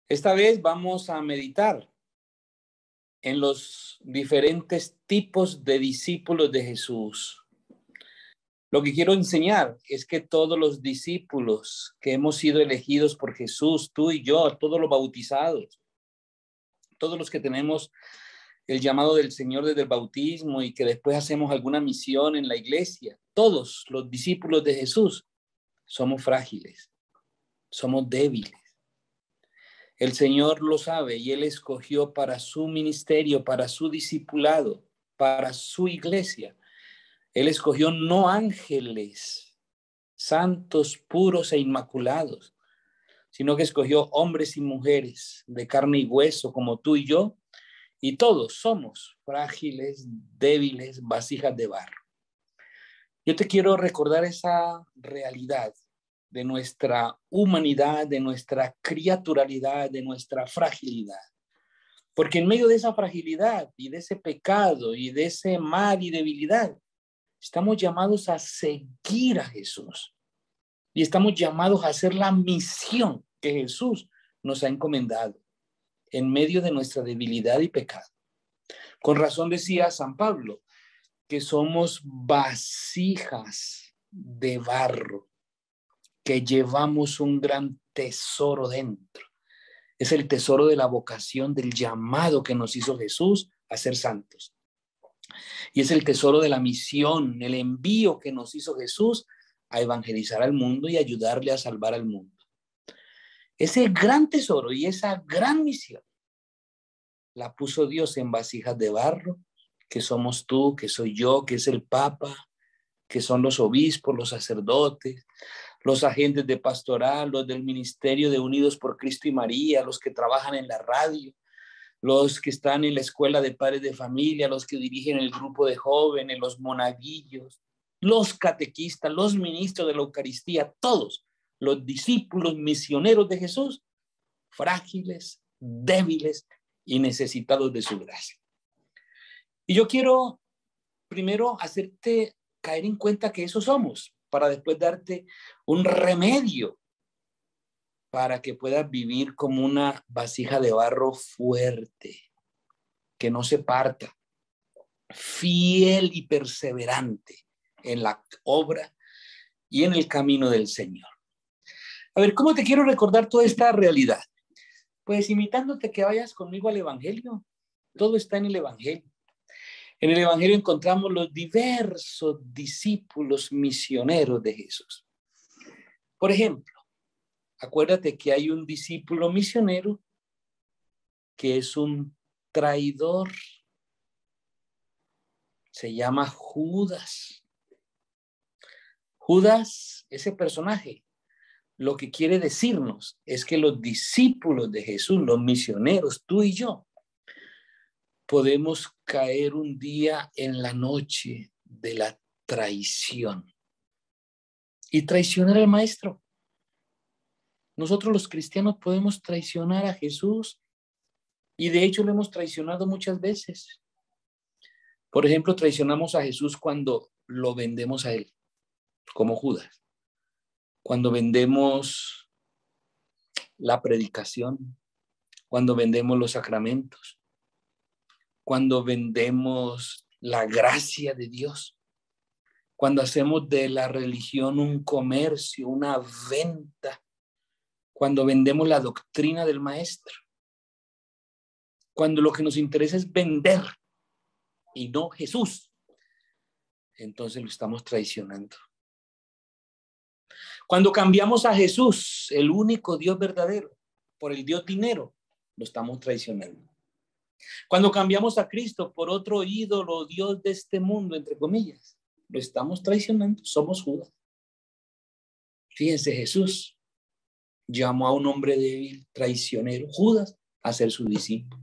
Esta vez vamos a meditar en los diferentes tipos de discípulos de Jesús. Lo que quiero enseñar es que todos los discípulos que hemos sido elegidos por Jesús, tú y yo, todos los bautizados, todos los que tenemos el llamado del Señor desde el bautismo y que después hacemos alguna misión en la iglesia, todos los discípulos de Jesús somos frágiles, somos débiles. El Señor lo sabe y Él escogió para su ministerio, para su discipulado, para su iglesia. Él escogió no ángeles, santos, puros e inmaculados, sino que escogió hombres y mujeres de carne y hueso como tú y yo, y todos somos frágiles, débiles, vasijas de barro. Yo te quiero recordar esa realidad de nuestra humanidad, de nuestra criaturalidad, de nuestra fragilidad. Porque en medio de esa fragilidad y de ese pecado y de ese mal y debilidad, estamos llamados a seguir a Jesús. Y estamos llamados a hacer la misión que Jesús nos ha encomendado en medio de nuestra debilidad y pecado. Con razón decía San Pablo que somos vasijas de barro, que llevamos un gran tesoro dentro. Es el tesoro de la vocación, del llamado que nos hizo Jesús a ser santos. Y es el tesoro de la misión, el envío que nos hizo Jesús a evangelizar al mundo y ayudarle a salvar al mundo. Ese gran tesoro y esa gran misión la puso Dios en vasijas de barro, que somos tú, que soy yo, que es el Papa, que son los obispos, los sacerdotes, los agentes de pastoral, los del ministerio de Unidos por Cristo y María, los que trabajan en la radio, los que están en la escuela de padres de familia, los que dirigen el grupo de jóvenes, los monaguillos, los catequistas, los ministros de la Eucaristía, todos los discípulos misioneros de Jesús, frágiles, débiles y necesitados de su gracia. Y yo quiero primero hacerte caer en cuenta que eso somos, para después darte un remedio para que puedas vivir como una vasija de barro fuerte, que no se parta, fiel y perseverante en la obra y en el camino del Señor. A ver, ¿cómo te quiero recordar toda esta realidad? Pues invitándote que vayas conmigo al Evangelio. Todo está en el Evangelio. En el Evangelio encontramos los diversos discípulos misioneros de Jesús. Por ejemplo, acuérdate que hay un discípulo misionero que es un traidor. Se llama Judas. Judas, ese personaje, lo que quiere decirnos es que los discípulos de Jesús, los misioneros, tú y yo, podemos caer un día en la noche de la traición y traicionar al Maestro. Nosotros los cristianos podemos traicionar a Jesús y de hecho lo hemos traicionado muchas veces. Por ejemplo, traicionamos a Jesús cuando lo vendemos a Él, como Judas. Cuando vendemos la predicación, cuando vendemos los sacramentos, cuando vendemos la gracia de Dios, cuando hacemos de la religión un comercio, una venta, cuando vendemos la doctrina del Maestro, cuando lo que nos interesa es vender y no Jesús, entonces lo estamos traicionando. Cuando cambiamos a Jesús, el único Dios verdadero, por el Dios dinero, lo estamos traicionando. Cuando cambiamos a Cristo por otro ídolo, Dios de este mundo, entre comillas, lo estamos traicionando, somos Judas. Fíjense, Jesús llamó a un hombre débil, traicionero, Judas, a ser su discípulo.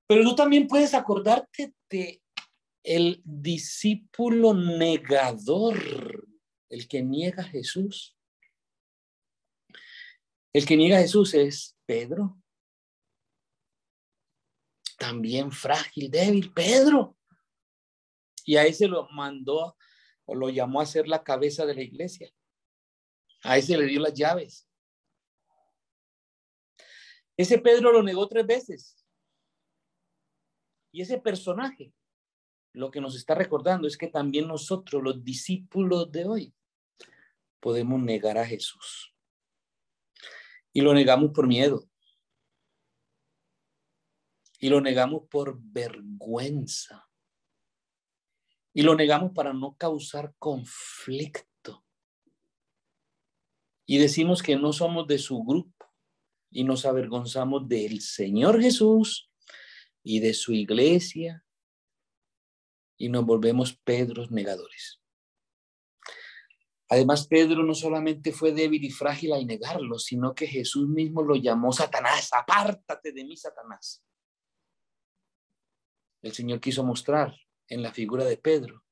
Pero tú también puedes acordarte de el discípulo negador, el que niega a Jesús. El que niega a Jesús es Pedro. También frágil, débil, Pedro. Y a ese lo mandó o lo llamó a ser la cabeza de la iglesia. A ese le dio las llaves. Ese Pedro lo negó 3 veces. Y ese personaje, lo que nos está recordando es que también nosotros, los discípulos de hoy, podemos negar a Jesús. Y lo negamos por miedo. Y lo negamos por vergüenza. Y lo negamos para no causar conflicto. Y decimos que no somos de su grupo. Y nos avergonzamos del Señor Jesús y de su iglesia. Y nos volvemos Pedros negadores. Además, Pedro no solamente fue débil y frágil al negarlo, sino que Jesús mismo lo llamó Satanás. Apártate de mí, Satanás. El Señor quiso mostrar en la figura de Pedro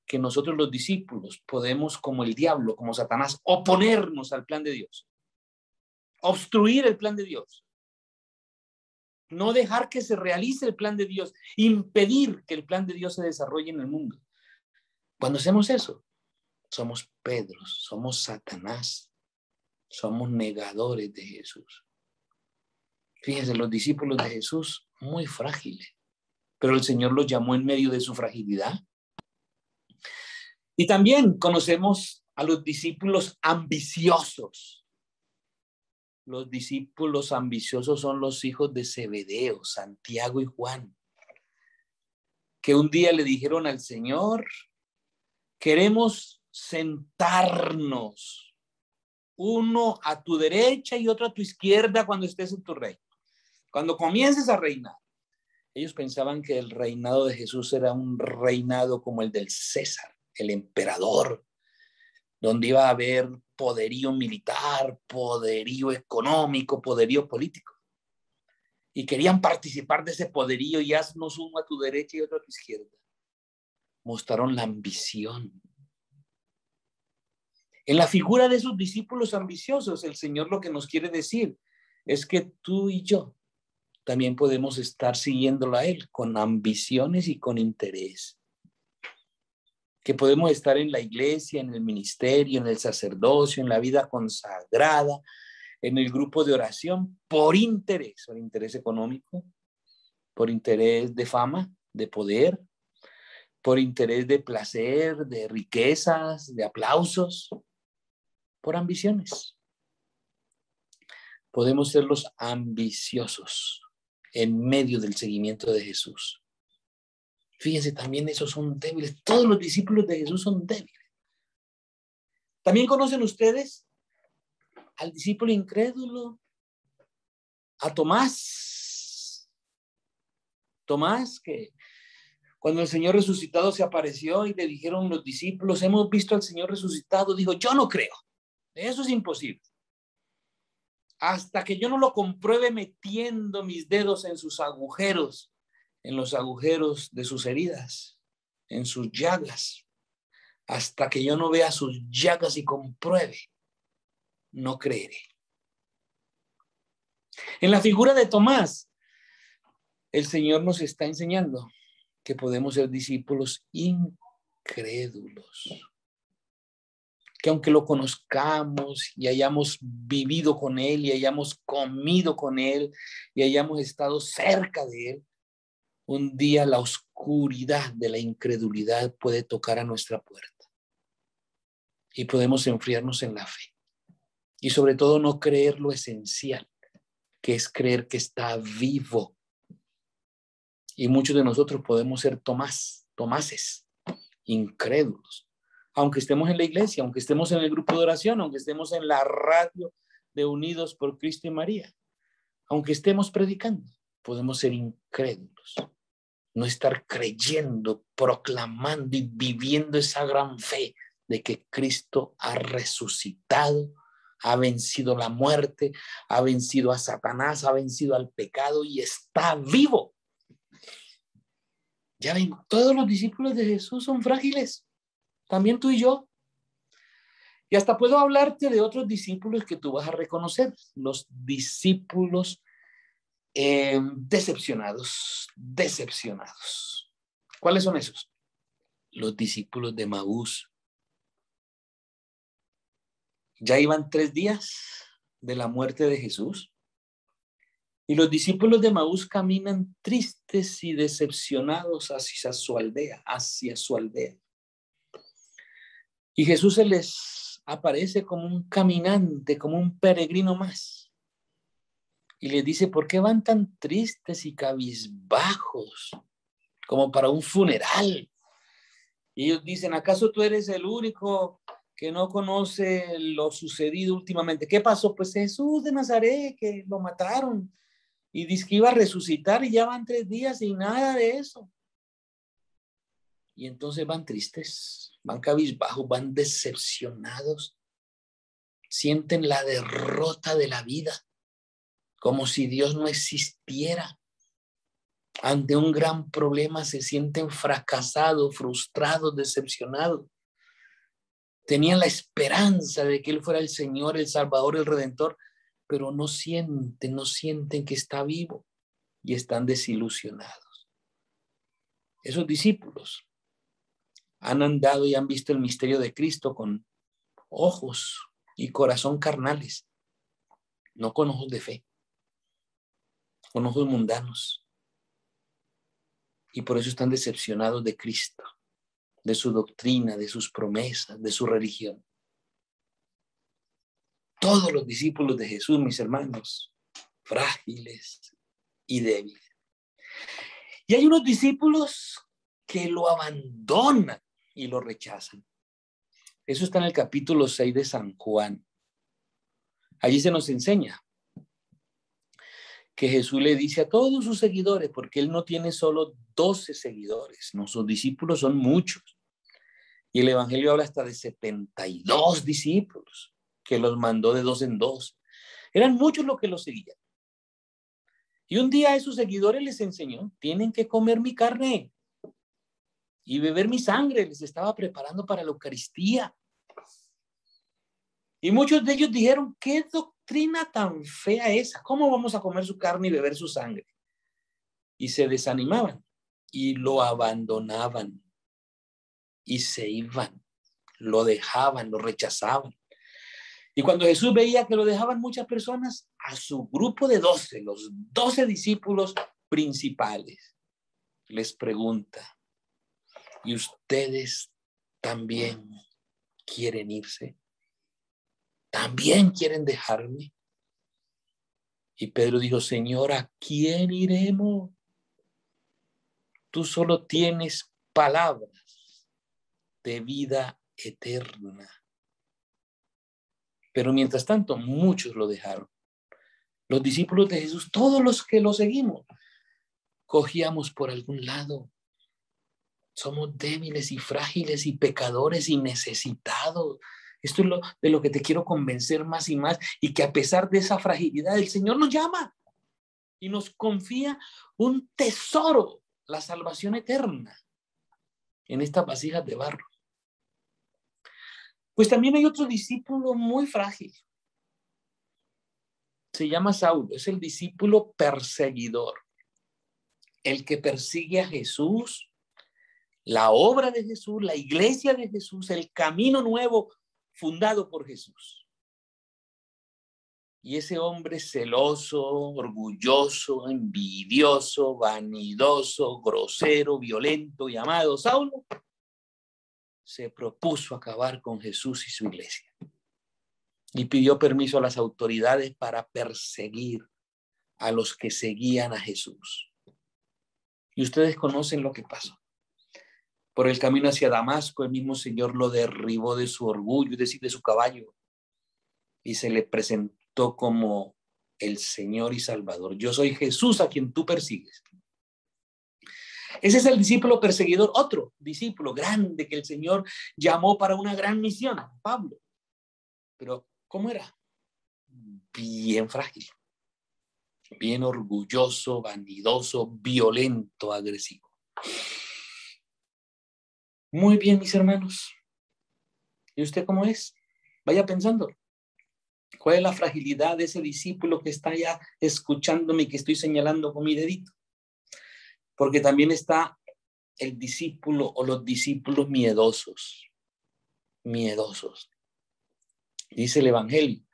que nosotros los discípulos podemos, como el diablo, como Satanás, oponernos al plan de Dios, obstruir el plan de Dios, no dejar que se realice el plan de Dios, impedir que el plan de Dios se desarrolle en el mundo. Cuando hacemos eso, somos Pedros, somos Satanás, somos negadores de Jesús. Fíjense, los discípulos de Jesús, muy frágiles, pero el Señor los llamó en medio de su fragilidad. Y también conocemos a los discípulos ambiciosos. Los discípulos ambiciosos son los hijos de Zebedeo, Santiago y Juan, que un día le dijeron al Señor: queremos sentarnos, uno a tu derecha y otro a tu izquierda cuando estés en tu reino, cuando comiences a reinar. Ellos pensaban que el reinado de Jesús era un reinado como el del César, el emperador, donde iba a haber poderío militar, poderío económico, poderío político. Y querían participar de ese poderío y haznos uno a tu derecha y otro a tu izquierda. Mostraron la ambición. En la figura de esos discípulos ambiciosos, el Señor lo que nos quiere decir es que tú y yo también podemos estar siguiéndolo a Él con ambiciones y con interés. Que podemos estar en la iglesia, en el ministerio, en el sacerdocio, en la vida consagrada, en el grupo de oración, por interés económico, por interés de fama, de poder, por interés de placer, de riquezas, de aplausos, por ambiciones. Podemos ser los ambiciosos en medio del seguimiento de Jesús. Fíjense, también esos son débiles. Todos los discípulos de Jesús son débiles. ¿También conocen ustedes al discípulo incrédulo? A Tomás. Tomás, que cuando el Señor resucitado se apareció y le dijeron los discípulos: hemos visto al Señor resucitado, dijo: yo no creo. Eso es imposible. Hasta que yo no lo compruebe metiendo mis dedos en sus agujeros, en los agujeros de sus heridas, en sus llagas, hasta que yo no vea sus llagas y compruebe, no creeré. En la figura de Tomás, el Señor nos está enseñando que podemos ser discípulos incrédulos. Que aunque lo conozcamos y hayamos vivido con Él y hayamos comido con Él y hayamos estado cerca de Él, un día la oscuridad de la incredulidad puede tocar a nuestra puerta y podemos enfriarnos en la fe. Y sobre todo no creer lo esencial, que es creer que está vivo. Y muchos de nosotros podemos ser Tomases, incrédulos. Aunque estemos en la iglesia, aunque estemos en el grupo de oración, aunque estemos en la radio de Unidos por Cristo y María, aunque estemos predicando, podemos ser incrédulos. No estar creyendo, proclamando y viviendo esa gran fe de que Cristo ha resucitado, ha vencido la muerte, ha vencido a Satanás, ha vencido al pecado y está vivo. Ya ven, todos los discípulos de Jesús son frágiles. También tú y yo. Y hasta puedo hablarte de otros discípulos que tú vas a reconocer. Los discípulos decepcionados. ¿Cuáles son esos? Los discípulos de Maús. Ya iban 3 días de la muerte de Jesús. Y los discípulos de Maús caminan tristes y decepcionados hacia su aldea, Y Jesús se les aparece como un caminante, como un peregrino más. Y les dice, ¿por qué van tan tristes y cabizbajos, como para un funeral? Y ellos dicen, ¿acaso tú eres el único que no conoce lo sucedido últimamente? ¿Qué pasó? Pues Jesús de Nazaret, que lo mataron. Y dice que iba a resucitar y ya van 3 días y nada de eso. Y entonces van tristes, van cabizbajos, van decepcionados. Sienten la derrota de la vida, como si Dios no existiera. Ante un gran problema se sienten fracasados, frustrados, decepcionados. Tenían la esperanza de que Él fuera el Señor, el Salvador, el Redentor, pero no sienten que está vivo y están desilusionados. Esos discípulos han andado y han visto el misterio de Cristo con ojos y corazón carnales, no con ojos de fe, con ojos mundanos. Y por eso están decepcionados de Cristo, de su doctrina, de sus promesas, de su religión. Todos los discípulos de Jesús, mis hermanos, frágiles y débiles. Y hay unos discípulos que lo abandonan y lo rechazan. Eso está en el capítulo 6 de San Juan. Allí se nos enseña que Jesús le dice a todos sus seguidores, porque Él no tiene solo 12 seguidores, no, sus discípulos son muchos. Y el Evangelio habla hasta de 72 discípulos, que los mandó de 2 en 2. Eran muchos los que los seguían. Y un día a esos seguidores les enseñó, tienen que comer mi carne y beber mi sangre. Les estaba preparando para la Eucaristía. Y muchos de ellos dijeron, ¿qué doctrina tan fea esa? ¿Cómo vamos a comer su carne y beber su sangre? Y se desanimaban y lo abandonaban y se iban, lo dejaban, lo rechazaban. Y cuando Jesús veía que lo dejaban muchas personas, a su grupo de 12, los 12 discípulos principales, les pregunta, ¿y ustedes también quieren irse? ¿También quieren dejarme? Y Pedro dijo, Señor, ¿a quién iremos? Tú solo tienes palabras de vida eterna. Pero mientras tanto, muchos lo dejaron. Los discípulos de Jesús, todos los que lo seguimos, cogíamos por algún lado. Somos débiles y frágiles y pecadores y necesitados. Esto es de lo que te quiero convencer más y más. Y que a pesar de esa fragilidad, el Señor nos llama y nos confía un tesoro, la salvación eterna, en estas vasijas de barro. Pues también hay otro discípulo muy frágil. Se llama Saulo, es el discípulo perseguidor, el que persigue a Jesús, la obra de Jesús, la iglesia de Jesús, el camino nuevo fundado por Jesús. Y ese hombre celoso, orgulloso, envidioso, vanidoso, grosero, violento, llamado Saulo, se propuso acabar con Jesús y su iglesia. Y pidió permiso a las autoridades para perseguir a los que seguían a Jesús. Y ustedes conocen lo que pasó. Por el camino hacia Damasco, el mismo Señor lo derribó de su orgullo, es decir, de su caballo, y se le presentó como el Señor y Salvador. Yo soy Jesús a quien tú persigues. Ese es el discípulo perseguidor, otro discípulo grande que el Señor llamó para una gran misión, Pablo. Pero, ¿cómo era? Bien frágil, bien orgulloso, vanidoso, violento, agresivo. Muy bien, mis hermanos. ¿Y usted cómo es? Vaya pensando. ¿Cuál es la fragilidad de ese discípulo que está ya escuchándome y que estoy señalando con mi dedito? Porque también está el discípulo o los discípulos miedosos. Miedosos. Dice el Evangelio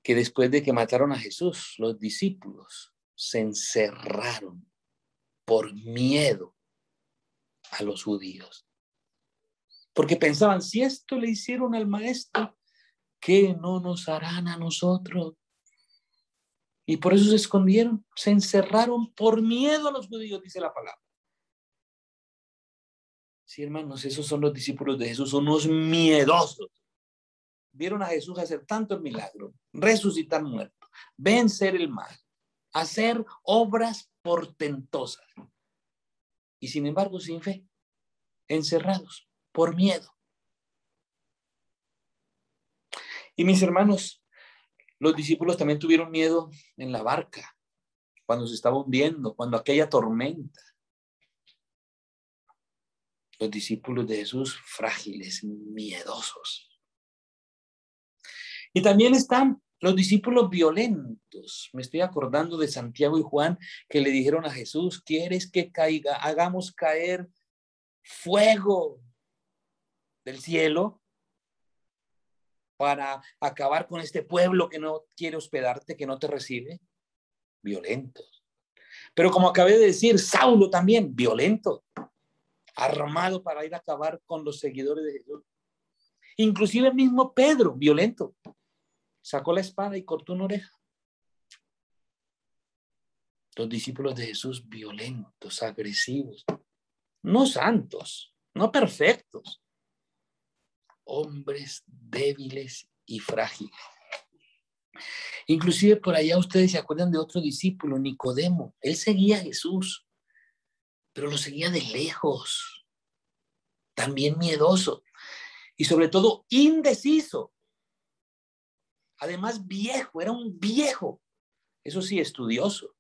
que después de que mataron a Jesús, los discípulos se encerraron por miedo a los judíos. Porque pensaban, si esto le hicieron al maestro, ¿qué no nos harán a nosotros? Y por eso se escondieron, se encerraron por miedo a los judíos, dice la palabra. Sí, hermanos, esos son los discípulos de Jesús, son unos miedosos. Vieron a Jesús hacer tantos milagros, resucitar muertos, vencer el mal, hacer obras portentosas. Y sin embargo, sin fe, encerrados por miedo. Y mis hermanos, los discípulos también tuvieron miedo en la barca, cuando se estaba hundiendo, cuando aquella tormenta. Los discípulos de Jesús frágiles, miedosos. Y también están los discípulos violentos. Me estoy acordando de Santiago y Juan que le dijeron a Jesús, ¿quieres que hagamos caer fuego del cielo para acabar con este pueblo que no quiere hospedarte, que no te recibe? Violentos. Pero como acabé de decir, Saulo también, violento, armado para ir a acabar con los seguidores de Jesús. Inclusive el mismo Pedro, violento, sacó la espada y cortó una oreja. Los discípulos de Jesús violentos, agresivos, no santos, no perfectos, hombres débiles y frágiles. Inclusive por allá ustedes se acuerdan de otro discípulo, Nicodemo. Él seguía a Jesús, pero lo seguía de lejos, también miedoso y sobre todo indeciso. Además viejo, era un viejo, eso sí, estudioso,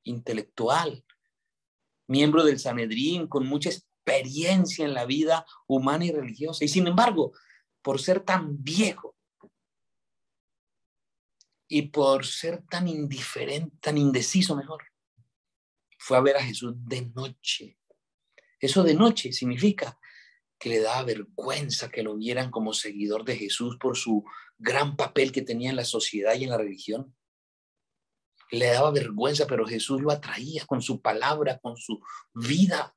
intelectual, miembro del Sanedrín, con mucha experiencia en la vida humana y religiosa. Y sin embargo, por ser tan viejo y por ser tan indiferente, tan indeciso mejor, fue a ver a Jesús de noche. Eso de noche significa que le daba vergüenza que lo vieran como seguidor de Jesús por su gran papel que tenía en la sociedad y en la religión. Le daba vergüenza, pero Jesús lo atraía con su palabra, con su vida.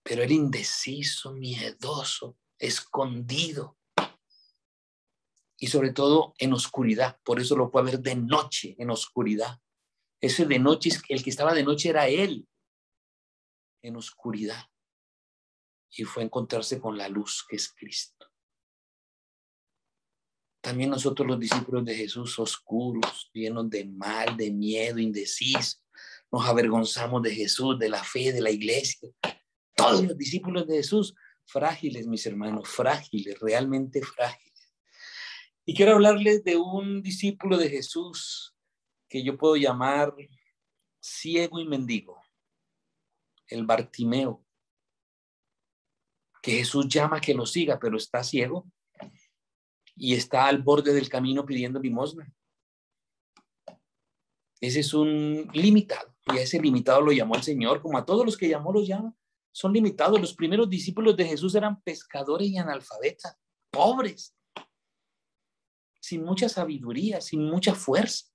Pero era indeciso, miedoso, escondido. Y sobre todo en oscuridad. Por eso lo fue a ver de noche, en oscuridad. Ese de noche, el que estaba de noche era él, en oscuridad. Y fue a encontrarse con la luz que es Cristo. También nosotros los discípulos de Jesús, oscuros, llenos de mal, de miedo, indecisos, nos avergonzamos de Jesús, de la fe, de la iglesia. Todos los discípulos de Jesús, frágiles, mis hermanos, frágiles, realmente frágiles. Y quiero hablarles de un discípulo de Jesús que yo puedo llamar ciego y mendigo, el Bartimeo, que Jesús llama que lo siga, pero está ciego y está al borde del camino pidiendo limosna. Ese es un limitado, y a ese limitado lo llamó el Señor, como a todos los que llamó los llama. Son limitados. Los primeros discípulos de Jesús eran pescadores y analfabetas, pobres, sin mucha sabiduría, sin mucha fuerza,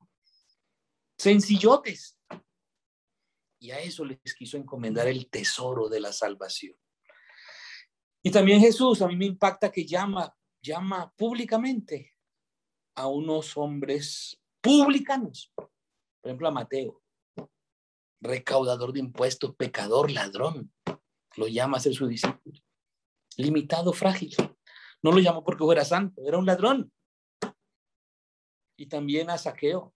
sencillotes. Y a eso les quiso encomendar el tesoro de la salvación. Y también Jesús, a mí me impacta que llama públicamente a unos hombres publicanos. Por ejemplo, a Mateo, recaudador de impuestos, pecador, ladrón. Lo llama a ser su discípulo. Limitado, frágil. No lo llamó porque fuera santo, era un ladrón. Y también a Zaqueo.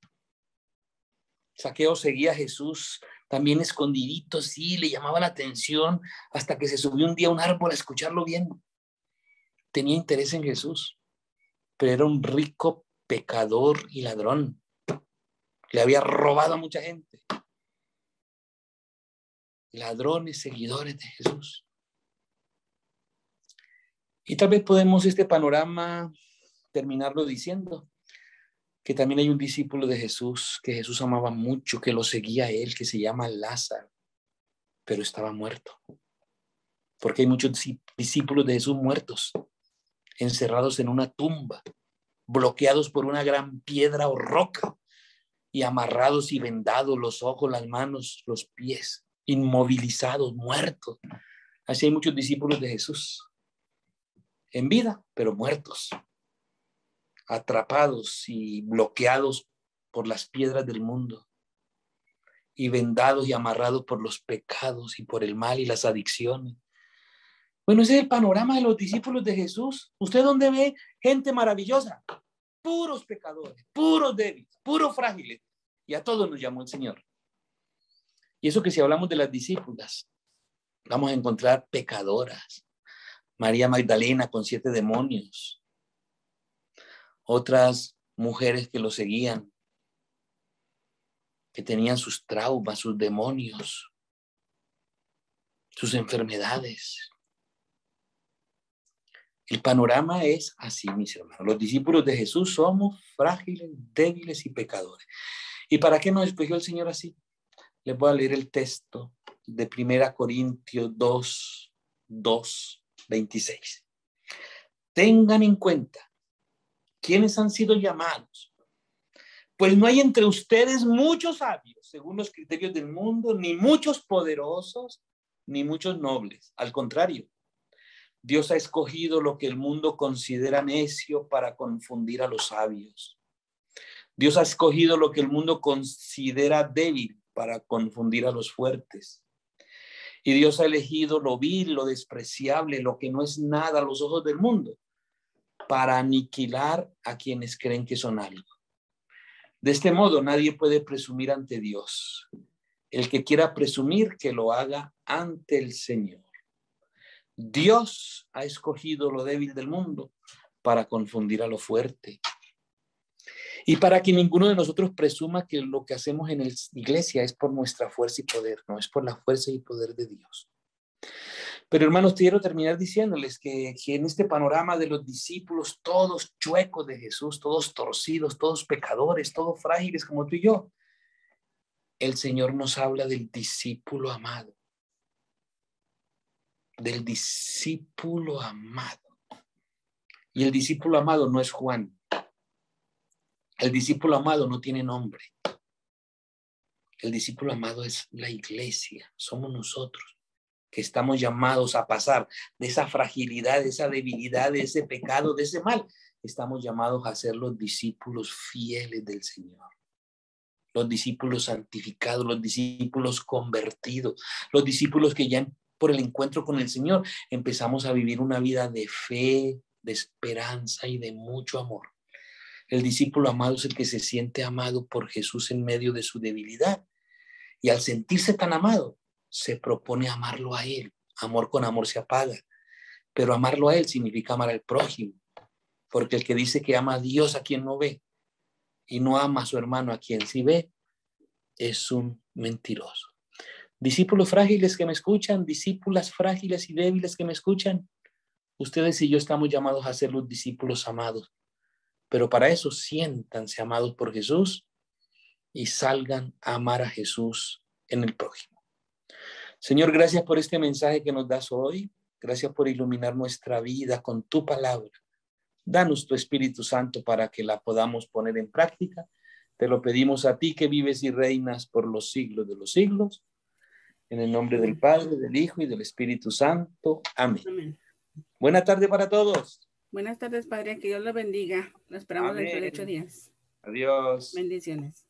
Zaqueo seguía a Jesús también escondidito, sí, le llamaba la atención hasta que se subió un día a un árbol a escucharlo bien. Tenía interés en Jesús, pero era un rico pecador y ladrón. Le había robado a mucha gente. Ladrones, seguidores de Jesús. Y tal vez podemos este panorama terminarlo diciendo que también hay un discípulo de Jesús que Jesús amaba mucho, que lo seguía a él, que se llama Lázaro, pero estaba muerto. Porque hay muchos discípulos de Jesús muertos, encerrados en una tumba, bloqueados por una gran piedra o roca, y amarrados y vendados los ojos, las manos, los pies, inmovilizados, muertos. Así hay muchos discípulos de Jesús, en vida, pero muertos, atrapados y bloqueados por las piedras del mundo, y vendados y amarrados por los pecados y por el mal y las adicciones. Bueno, ese es el panorama de los discípulos de Jesús. ¿Usted dónde ve gente maravillosa? Puros pecadores, puros débiles, puros frágiles. Y a todos nos llamó el Señor. Y eso que si hablamos de las discípulas, vamos a encontrar pecadoras. María Magdalena con 7 demonios. Otras mujeres que lo seguían, que tenían sus traumas, sus demonios, sus enfermedades. El panorama es así, mis hermanos. Los discípulos de Jesús somos frágiles, débiles y pecadores. ¿Y para qué nos escogió el Señor así? Les voy a leer el texto de 1 Corintios 26. Tengan en cuenta quiénes han sido llamados. Pues no hay entre ustedes muchos sabios, según los criterios del mundo, ni muchos poderosos, ni muchos nobles. Al contrario, Dios ha escogido lo que el mundo considera necio para confundir a los sabios. Dios ha escogido lo que el mundo considera débil para confundir a los fuertes. Y Dios ha elegido lo vil, lo despreciable, lo que no es nada a los ojos del mundo, para aniquilar a quienes creen que son algo. De este modo, nadie puede presumir ante Dios. El que quiera presumir, que lo haga ante el Señor. Dios ha escogido lo débil del mundo para confundir a lo fuerte. Y para que ninguno de nosotros presuma que lo que hacemos en la iglesia es por nuestra fuerza y poder, no es por la fuerza y poder de Dios. Pero hermanos, quiero terminar diciéndoles que en este panorama de los discípulos, todos chuecos de Jesús, todos torcidos, todos pecadores, todos frágiles como tú y yo, el Señor nos habla del discípulo amado. Del discípulo amado. Y el discípulo amado no es Juan. El discípulo amado no tiene nombre. El discípulo amado es la iglesia, somos nosotros, que estamos llamados a pasar de esa fragilidad, de esa debilidad, de ese pecado, de ese mal. Estamos llamados a ser los discípulos fieles del Señor. Los discípulos santificados, los discípulos convertidos, los discípulos que ya por el encuentro con el Señor empezamos a vivir una vida de fe, de esperanza y de mucho amor. El discípulo amado es el que se siente amado por Jesús en medio de su debilidad. Y al sentirse tan amado, se propone amarlo a Él. Amor con amor se apaga. Pero amarlo a Él significa amar al prójimo. Porque el que dice que ama a Dios a quien no ve y no ama a su hermano a quien sí ve, es un mentiroso. Discípulos frágiles que me escuchan, discípulas frágiles y débiles que me escuchan, ustedes y yo estamos llamados a ser los discípulos amados. Pero para eso siéntanse amados por Jesús y salgan a amar a Jesús en el prójimo. Señor, gracias por este mensaje que nos das hoy. Gracias por iluminar nuestra vida con tu palabra. Danos tu Espíritu Santo para que la podamos poner en práctica. Te lo pedimos a ti que vives y reinas por los siglos de los siglos. En el nombre del Padre, del Hijo y del Espíritu Santo. Amén. Amén. Buena tarde para todos. Buenas tardes, Padre. Que Dios lo bendiga. Lo esperamos dentro de 8 días. Adiós. Bendiciones.